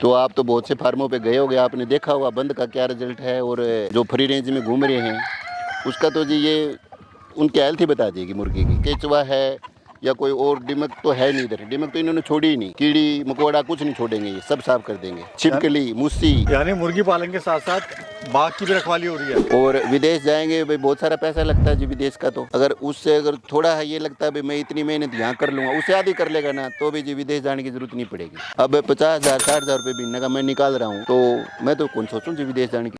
तो आप तो बहुत से फार्मों पे गए होगे, आपने देखा होगा बंद का क्या रिजल्ट है, और जो फ्री रेंज में घूम रहे हैं उसका तो जी ये उनकी हेल्थ ही बता देगी मुर्गी की। केचुआ है या कोई और डिमक तो है नहीं, इधर डिमक तो इन्होंने छोड़ी ही नहीं, कीड़ी मकोड़ा कुछ नहीं छोड़ेंगे, ये सब साफ कर देंगे। छिपकली, मुस्सी, यानी मुर्गी पालन के साथ साथ बाघ की भी रखवाली हो रही है। और विदेश जाएंगे भाई, बहुत सारा पैसा लगता है जी विदेश का, तो अगर उससे अगर थोड़ा है ये लगता है भाई मैं इतनी मेहनत यहाँ कर लूँगा, उससे आधी कर लेगा ना तो भी जी विदेश जाने की जरूरत नहीं पड़ेगी। अब 50,000 60,000 रुपये महीने का मैं निकाल रहा हूँ, तो मैं तो कौन सोचूं जी विदेश जाने की।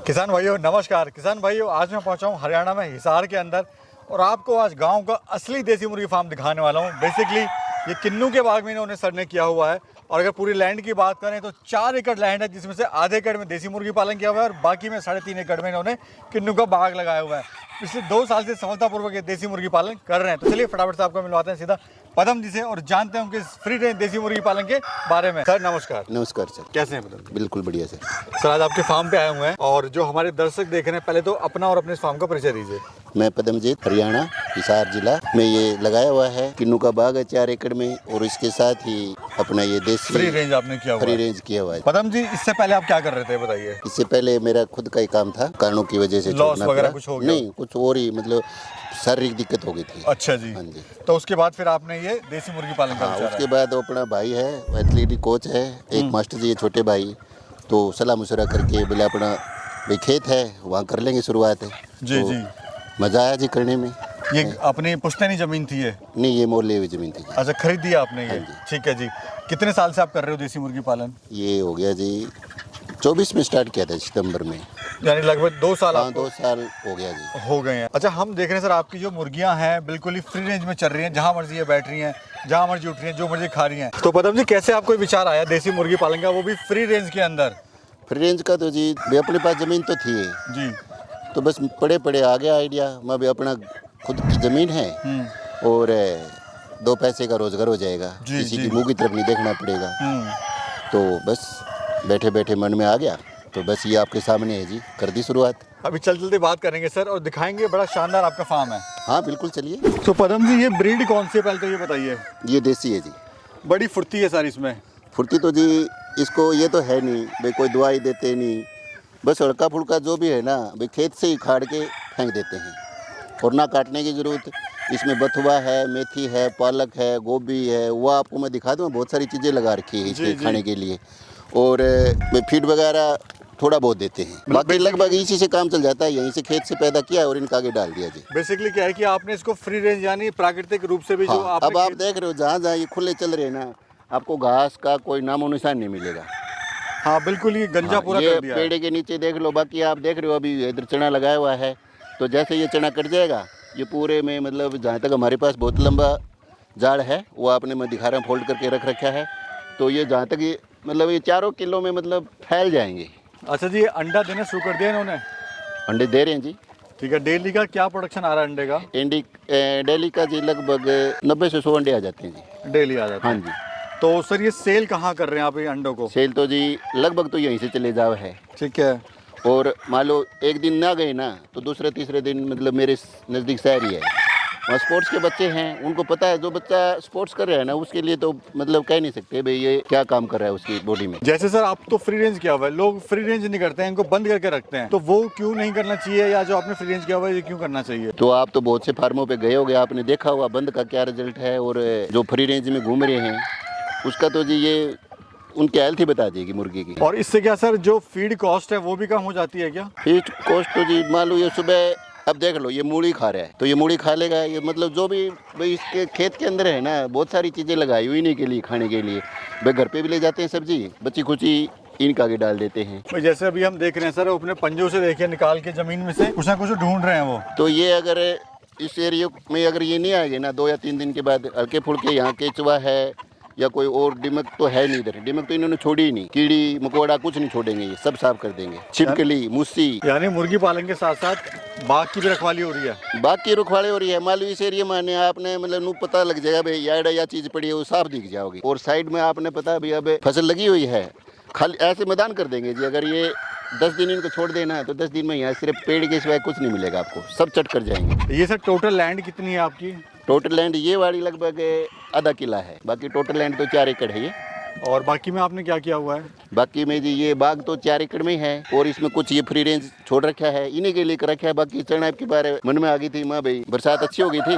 किसान भाइयों नमस्कार। किसान भाइयों, आज मैं पहुंचा हूं हरियाणा में हिसार के अंदर, और आपको आज गांव का असली देसी मुर्गी फार्म दिखाने वाला हूं। बेसिकली ये किन्नू के बाग में इन्होंने सर ने किया हुआ है, और अगर पूरी लैंड की बात करें तो 4 एकड़ लैंड है, जिसमें से आधे एकड़ में देसी मुर्गी पालन किया हुआ है और बाकी में 3.5 एकड़ में इन्होंने किन्नू का बाग लगाया हुआ है। पिछले 2 साल से सफलतापूर्वक ये देसी मुर्गी पालन कर रहे हैं। तो चलिए फटाफट से आपको मिलवाते हैं सीधा पदम जी से और जानते हैं उनके फ्री रेंज देसी मुर्गी पालन के बारे में। सर नमस्कार। नमस्कार सर, कैसे हैं पदम? बिल्कुल बढ़िया सर। सर आज आपके फार्म पे आए हुए हैं, और जो हमारे दर्शक देख रहे हैं, पहले तो अपना और अपने इस फार्म का परिचय दीजिए। मैं पदमजीत, हरियाणा हिसार जिला में ये लगाया हुआ है। किन्नू का बाग है 4 एकड़ में, और इसके साथ ही अपना ये देसी फ्री रेंज आपने किया हुआ फ्री है। रेंज किया हुआ है। पदम जी, इससे पहले आप क्या कर रहे थे बताइए? इससे पहले मेरा खुद का ही काम था, कारणों की वजह से लॉस छोड़ना वगैरह पड़ा। कुछ हो गया? नहीं, कुछ और ही, मतलब शारीरिक दिक्कत हो गई थी। अच्छा जी। हाँ जी। तो उसके बाद फिर आपने ये देसी मुर्गी पालन का हाँ, विचार उसके है। बाद अपना भाई है, एथलीट कोच है, एक मास्टर जी है छोटे भाई, तो सलाह मशुरा करके बोले अपना भाई खेत है वहाँ कर लेंगे शुरुआत है। जी तो जी। मज़ा आया जी करने में। ये अपनी पुश्तैनी जमीन थी ये? नहीं, ये मोल ले हुई जमीन थी जी। अच्छा, खरीद दिया आपने ये? हाँ जी। ठीक है जी। कितने साल से आप कर रहे हो देसी मुर्गी पालन? ये हो गया जी 24 में स्टार्ट किया था, सितंबर में। यानी लगभग 2 साल हाँ, आपको 2 साल हो गया जी। हो गए हैं। अच्छा, हम देख रहे हैं सर आपकी जो मुर्गियां हैं बिल्कुल ही फ्री रेंज में चल रही हैं, जहां मर्जी ये बैठ रही हैं, जहां मर्जी उठ रही हैं, जो मर्जी खा रही हैं। तो पदम जी, कैसे आपको विचार आया देसी मुर्गी पालन का, वो भी फ्री रेंज के अंदर? फ्री रेंज का तो जी भाई अपने पास ज़मीन तो थी जी। तो बस पड़े पड़े आ गया आइडिया। मैं भी अपना खुद की ज़मीन है और 2 पैसे का रोज़गार हो जाएगा, जी, किसी जी। की मुँह की तरफ नहीं देखना पड़ेगा। तो बस बैठे बैठे मन में आ गया, तो बस ये आपके सामने है जी, कर दी शुरुआत। अभी चलते बात करेंगे सर और दिखाएंगे, बड़ा शानदार आपका फार्म है। हाँ बिल्कुल, चलिए। तो पदम जी, ये ब्रीड कौन सी है पहले तो ये बताइए? ये देसी है जी। बड़ी फुर्ती है सर इसमें। फुर्ती तो जी इसको ये तो है नहीं भाई, कोई दवाई देते नहीं, बस हल्का फुल्का जो भी है ना भाई खेत से ही खाड़ के फेंक देते हैं, और ना काटने की ज़रूरत। इसमें बथुआ है, मेथी है, पालक है, गोभी है, वो आपको मैं दिखा दूँ, बहुत सारी चीज़ें लगा रखी है इसके खाने के लिए। और फीड वगैरह थोड़ा बहुत देते हैं, बाकी लगभग इसी से काम चल जाता है। यहीं से खेत से पैदा किया और इनका आगे डाल दिया जी। बेसिकली क्या है कि आपने इसको फ्री रेंज यानी प्राकृतिक रूप से भी जो हाँ, आपने अब आप देख रहे हो जहाँ जहाँ ये खुले चल रहे हैं ना, आपको घास का कोई नामो निशान नहीं मिलेगा। हाँ बिल्कुल, ये गंजा पूरा ये कर दिया है। पेड़ के नीचे देख लो। बाकी आप देख रहे हो अभी इधर चना लगाया हुआ है, तो जैसे ये चना कट जाएगा, ये पूरे में मतलब जहाँ तक हमारे पास बहुत लंबा जाड़ है वो आपने मैं दिखा रहा हूँ, फोल्ड करके रख रखा है, तो ये जहाँ तक ये मतलब ये 4 किलो में मतलब फैल जाएंगे। अच्छा जी, ये अंडा देना शुरू कर दिया इन्होंने? अंडे दे रहे हैं जी। ठीक है। डेली का क्या प्रोडक्शन आ रहा है अंडे का? डेली का जी लगभग 90 से 100 अंडे आ जाते हैं जी। डेली आ जाता हाँ है। जी। तो सर ये सेल कहाँ कर रहे हैं आप ये अंडों को? सेल तो जी लगभग तो यहीं से चले जाओ है, ठीक है। और मान लो एक दिन ना गए ना तो दूसरे तीसरे दिन मतलब मेरे नज़दीक शहर ही है, वहाँ स्पोर्ट्स के बच्चे हैं, उनको पता है, जो बच्चा स्पोर्ट्स कर रहा है ना उसके लिए तो मतलब कह नहीं सकते भाई ये क्या काम कर रहा है उसकी बॉडी में। जैसे सर आप तो फ्री रेंज किया हुआ है, लोग फ्री रेंज नहीं करते हैं, इनको बंद करके रखते हैं, तो वो क्यों नहीं करना चाहिए, या जो आपने फ्री रेंज किया हुआ है ये क्यों करना चाहिए? तो आप तो बहुत से फार्मों पे गए होगे, आपने देखा होगा बंद का क्या रिजल्ट है, और जो फ्री रेंज में घूम रहे हैं उसका तो जी ये उनकी हेल्थ ही बता देगी मुर्गी की। और इससे क्या सर जो फीड कॉस्ट है वो भी कम हो जाती है क्या? फीड कॉस्ट तो जी मान लो ये सुबह, अब देख लो ये मूली खा रहा है तो ये मूली खा लेगा, ये मतलब जो भी भाई इसके खेत के अंदर है ना, बहुत सारी चीज़ें लगाई हुई इन्हीं के लिए खाने के लिए। भाई घर पे भी ले जाते हैं सब्जी, बच्ची खुची इनका आगे डाल देते हैं। भाई जैसे अभी हम देख रहे हैं सर, वो अपने पंजों से देखिए निकाल के जमीन में से कुछ ना कुछ ढूंढ रहे हैं वो। तो ये अगर इस एरिया में अगर ये नहीं आएंगे ना 2 या 3 दिन के बाद, हल्के फुल्के यहाँ केचुआ है या कोई और डिमक तो है नहीं, इधर डिमक तो इन्होंने छोड़ी ही नहीं, कीड़ी मकोड़ा कुछ नहीं छोड़ेंगे, ये सब साफ कर देंगे। छिपकली, मुस्सी, यानी मुर्गी पालन के साथ साथ बाघ की भी रखवाली हो रही है। बाकी रुखवाड़े हो रही है। मान लो इस एरिया में आपने मतलब नू पता लग जाएगा भाई यार्ड या चीज पड़ी है वो साफ दिख जाओगी, और साइड में आपने पता भाई अब फसल लगी हुई है, खाली ऐसे मैदान कर देंगे जी। अगर ये 10 दिन इनको छोड़ देना तो 10 दिन में यहाँ सिर्फ पेड़ के सिवाय कुछ नहीं मिलेगा आपको, सब चट कर जाएंगे। ये सर टोटल लैंड कितनी है आपकी? टोटल लैंड ये वाली लगभग आधा किला है, बाकी टोटल लैंड तो 4 एकड़ है ये। और बाकी में आपने क्या किया हुआ है? बाकी में जी ये बाग तो 4 एकड़ में है और इसमें कुछ ये फ्री रेंज छोड़ रखा है, इन्हीं के लिए कर रखा है। बाकी चना के बारे मन में आ गई थी, माँ भाई बरसात अच्छी हो गई थी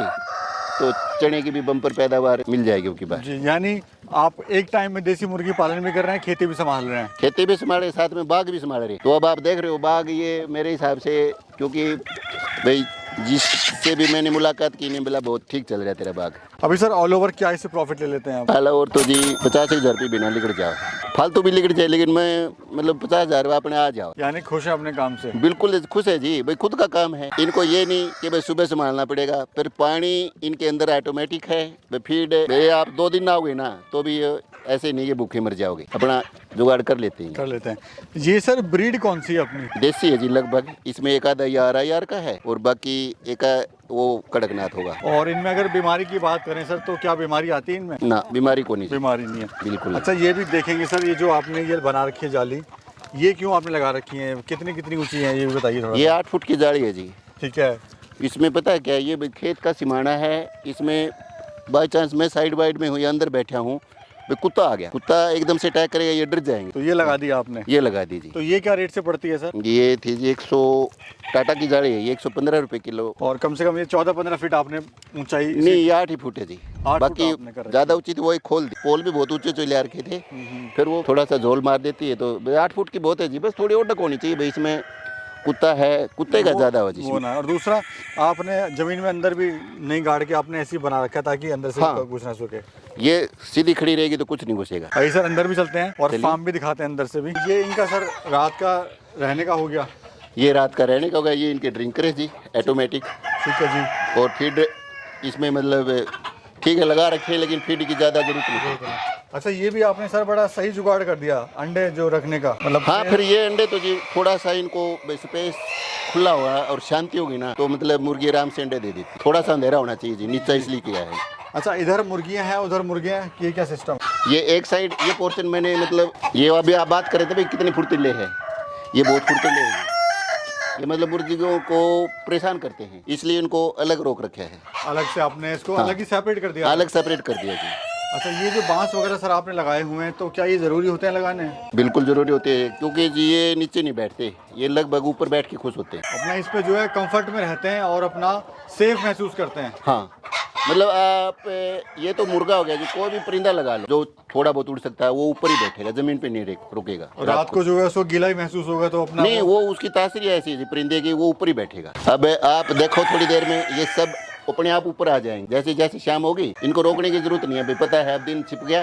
तो चने की भी बम्पर पैदावार मिल जाएगी उसकी बात। जी, यानी आप एक टाइम में देसी मुर्गी पालन भी कर रहे हैं, खेती भी संभाल रहे हैं। खेती भी संभाले, साथ में बाग भी संभाल रहे। तो अब आप देख रहे हो बाग ये मेरे हिसाब से, क्योंकि भाई जिससे भी मैंने मुलाकात की नहीं बोला बहुत ठीक चल रहा है तेरा बाग। अभी सर ऑल ओवर क्या इससे प्रॉफिट ले लेते हैं आप? पहला और तो जी 50,000 रुपये बिना लिगड़ जाओ, फालतू भी लिगड़ जाए लेकिन मैं मतलब 50,000 अपने आ जाओ। यानी खुश है अपने काम से? बिल्कुल खुश है जी, भाई खुद का काम है। इनको ये नहीं कि भाई सुबह संभालना पड़ेगा, फिर पानी इनके अंदर ऑटोमेटिक है, भाई फीड भाई आप 2 दिन ना आओगे ना तो भी ऐसे नहीं ये भूखे मर जाओगे, अपना जुगाड़ कर लेते हैं। ये सर ब्रीड कौन सी है अपनी? देसी है जी लगभग, इसमें एक आधा यार का है और बाकी एक वो कड़कनाथ होगा। और इनमें अगर बीमारी की बात करें सर तो क्या बीमारी आती है इनमें? ना, बीमारी को नहीं, बीमारी नहीं है बिल्कुल। अच्छा, ये भी देखेंगे सर, ये जो आपने ये बना रखी है जाली, ये क्यों आपने लगा रखी है? कितनी ऊंची है ये भी बताइए थोड़ा। ये 8 फुट की जाली है जी। ठीक है। इसमें पता है क्या, ये खेत का सिमाना है, इसमें बाई चांस मैं साइड वाइड में हूँ या अंदर बैठा हूँ, कुत्ता आ गया, कुत्ता एकदम से अटैक करेगा, ये डर जाएंगे। तो ये लगा दिया आपने? ये लगा दीजिए। तो ये क्या रेट से पड़ती है सर? ये थी जी 100 टाटा की जाली है, ये 115 रुपए किलो। और कम से कम ये 14-15 फीट आपने ऊंचाई? नहीं, ये 8 ही फुट है जी। 8 बाकी फुट आपने कर रखी है। ज्यादा ऊंची थी वो एक खोल दी, पोल भी बहुत ऊंचे चले रखे थे, फिर वो थोड़ा सा झोल मार देती है, तो 8 फुट की बहुत है जी। बस थोड़ी ओटक होनी चाहिए भाई, इसमें कुत्ता है, कुत्ते का ज्यादा हो जी वो ना। और दूसरा आपने जमीन में अंदर भी नहीं गाड़ के आपने ऐसे ही बना रखा है ताकि अंदर से हाँ। घुस ना सके। ये सीधी खड़ी रहेगी तो कुछ नहीं घुसेगा। भाई सर अंदर भी चलते हैं और फार्म भी दिखाते हैं अंदर से भी। ये इनका सर रात का रहने का हो गया? ये रात का रहने का होगा। ये इनके ड्रिंकर है जी, ऑटोमेटिक। ठीक है जी। और फीड इसमें मतलब ठीक है लगा रखे, लेकिन फीड की ज़्यादा जरूरत नहीं है। अच्छा, ये भी आपने सर बड़ा सही जुगाड़ कर दिया अंडे जो रखने का, मतलब। हाँ, फिर ये अंडे तो जी थोड़ा सा इनको स्पेस खुला हुआ और शांति होगी ना तो मतलब मुर्गी आराम से अंडे दे देती। थोड़ा सा अंधेरा होना चाहिए जी, नीचा इसलिए किया है। अच्छा, इधर मुर्गियां हैं उधर मुर्गियां हैं, ये क्या सिस्टम? ये एक साइड ये पोर्शन मैंने मतलब ये अभी आप बात कर रहे थे भाई कितने फुर्तीले हैं, ये बहुत फुर्तीले हैं। ये मतलब मुर्गियों को परेशान करते हैं, इसलिए इनको अलग रोक रखा है। अलग से आपने इसको हाँ। अलग ही सेपरेट कर दिया? अलग सेपरेट कर दिया जी। अच्छा, ये जो बांस वगैरह सर आपने लगाए हुए हैं तो क्या ये जरूरी होते हैं लगाने? बिल्कुल जरूरी होते हैं, क्योंकि जी ये नीचे नहीं बैठते, ये लगभग ऊपर बैठ के खुश होते हैं। अपना इस पे जो है कंफर्ट में रहते हैं और अपना सेफ महसूस करते हैं। हाँ, मतलब आप ये तो मुर्गा हो गया जी, कोई भी परिंदा लगा लो जो थोड़ा बहुत उड़ सकता है वो ऊपर ही बैठेगा, जमीन पे नहीं रुकेगा। और रात को जो है उसको गीला ही महसूस होगा तो अपना नहीं, वो उसकी तासीर ऐसी है जी परिंदे की, वो ऊपर ही बैठेगा। अब आप देखो थोड़ी देर में ये सब अपने आप ऊपर आ जाएंगे, जैसे जैसे शाम होगी इनको रोकने की जरूरत नहीं है भाई, पता है अब दिन छिप गया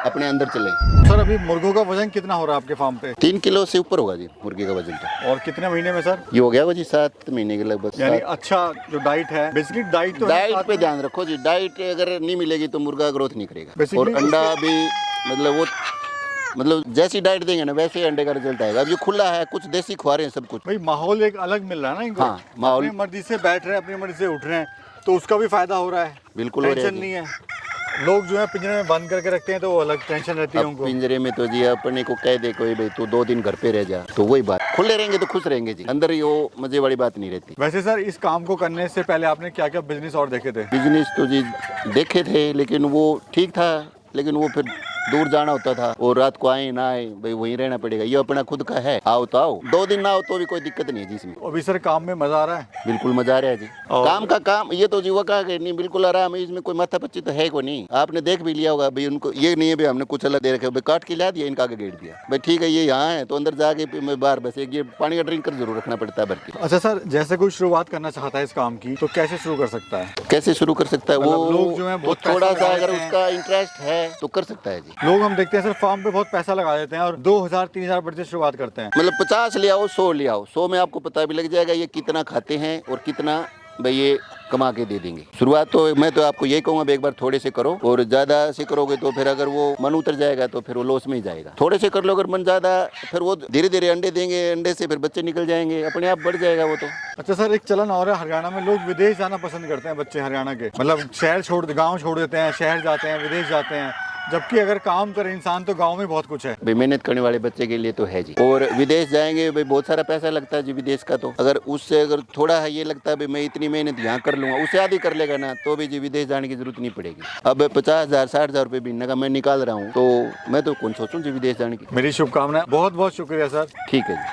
अपने अंदर चले। सर अभी मुर्गों का वजन कितना हो रहा है आपके फार्म पे? 3 किलो से ऊपर होगा जी मुर्गे का वजन तो। और कितने महीने में सर? ये हो गया वो जी 7 महीने के लगभग। यानी अच्छा जो डाइट है, बेसिकली डाइट तो है डाइट साथ पे में। ध्यान रखो जी, डाइट अगर नहीं मिलेगी तो मुर्गा ग्रोथ नहीं करेगा। Basically और अंडा भी मतलब वो मतलब जैसी डाइट देंगे ना वैसे ही अंडे का रिजल्ट आएगा। अब ये खुला है, कुछ देसी खुआरे हैं सब कुछ। भाई माहौल एक अलग मिल रहा है ना इनको। हाँ, माहौल- अपनी मर्जी से बैठ रहे हैं, अपनी मर्जी से उठ रहे हैं, तो उसका भी फायदा हो रहा है। बिल्कुल हो रहा है टेंशन जी। नहीं है। लोग जो है पिंजरे में बंद करके रखते हैं तो वो अलग टेंशन रहती है अब उनको। पिंजरे में तो जी अपने को कह दे कोई भाई तू 2 दिन घर पे रह जा, तो वही बात, खुले रहेंगे तो खुश रहेंगे जी, अंदर ही वो मजे वाली बात नहीं रहती। वैसे सर इस काम को करने से पहले आपने क्या क्या बिजनेस और देखे थे? बिजनेस तो जी देखे थे लेकिन वो ठीक था, लेकिन वो फिर दूर जाना होता था और रात को आए ना आए भाई वहीं रहना पड़ेगा। ये अपना खुद का है, आओ तो आओ, 2 दिन ना आओ तो भी कोई दिक्कत नहीं है जी इसमें। अभी सर काम में मजा आ रहा है? बिल्कुल मजा आ रहा है जी। और- काम का काम ये तो जीवा का नहीं, बिल्कुल आराम है, इसमें कोई माथा पच्ची तो है को नहीं। आपने देख भी लिया होगा भाई, उनको ये नहीं है भाई हमने कुछ अलग दे रखे भाई, काट के ला दिया इनका आगे गेट दिया भाई, ठीक है ये यहाँ है तो अंदर जाके मैं बाहर बस एक ये पानी का ड्रिंकर जरूर रखना पड़ता है भर के। अच्छा सर, जैसे कोई शुरुआत करना चाहता है इस काम की तो कैसे शुरू कर सकता है? कैसे शुरू कर सकता है वो? मतलब लोग जो हैं बहुत वो थोड़ा पैसा सा लगा अगर देते हैं। उसका इंटरेस्ट है तो कर सकता है जी। लोग हम देखते हैं सर फार्म पे बहुत पैसा लगा देते हैं और 2000-3000 रुपए से शुरुआत करते हैं। मतलब 50 ले आओ 100 ले आओ, 100 में आपको पता भी लग जाएगा ये कितना खाते हैं और कितना भाई ये कमा के दे देंगे। शुरुआत तो मैं तो आपको यही कहूँगा एक बार थोड़े से करो, और ज़्यादा से करोगे तो फिर अगर वो मन उतर जाएगा तो फिर वो लॉस में ही जाएगा। थोड़े से कर लो अगर मन ज़्यादा, फिर वो धीरे धीरे अंडे देंगे, अंडे से फिर बच्चे निकल जाएंगे, अपने आप बढ़ जाएगा वो तो। अच्छा सर, एक चलन और है हरियाणा में, लोग विदेश जाना पसंद करते हैं बच्चे हरियाणा के, मतलब शहर छोड़ गाँव छोड़ देते हैं, शहर जाते हैं, विदेश जाते हैं, जबकि अगर काम करे इंसान तो गांव में बहुत कुछ है। भाई मेहनत करने वाले बच्चे के लिए तो है जी। और विदेश जाएंगे भाई बहुत सारा पैसा लगता है जी विदेश का, तो अगर उससे अगर थोड़ा है ये लगता है भाई मैं इतनी मेहनत यहाँ कर लूंगा, उससे आधी कर लेगा ना तो भी जी विदेश जाने की जरूरत नहीं पड़ेगी। अब 50,000 60,000 रुपये महीने का मैं निकाल रहा हूँ तो मैं तो कौन सोचूं जी विदेश जाने की। मेरी शुभकामनाएं, बहुत बहुत शुक्रिया सर। ठीक है जी।